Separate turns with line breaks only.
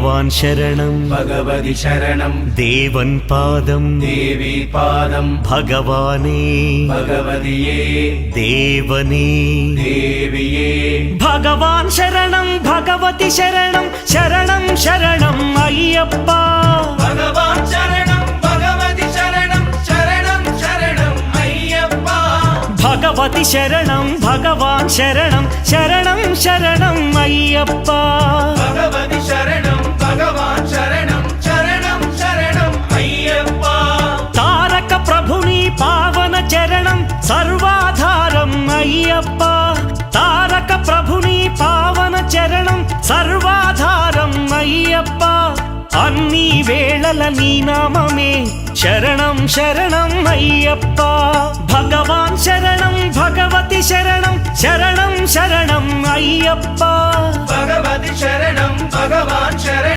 भगवान् शरणं
भगवति शरणं
देवन् पादं
देवी पादं
भगवाने
भगवदिये
देवने
देविये
भगवान् शरणं भगवति शरणं शरणं शरणं अय्यप्पा
भगवान् शरणं भगवति शरणं शरणं शरणं अय्यप्पा
भगवति शरणं भगवान् शरणं शरणं शरणं अय्यप्पा
भगवति शरणं भगवान् शरणं शरणं शरणं अय्यप्पा
तारक प्रभुनि पावन चरणं सर्वाधारं अय्यप्पा तारक प्रभुनि पावन चरणं सर्वाधारं अय्यप्पा अन्नी वेळల నీ నామమే శరణం శరణం అయ్యప్ప భగవాన్ శరణం భగవతి శరణం శరణం శరణం అయ్యప్ప
भगवति शरणं भगवान् शरणं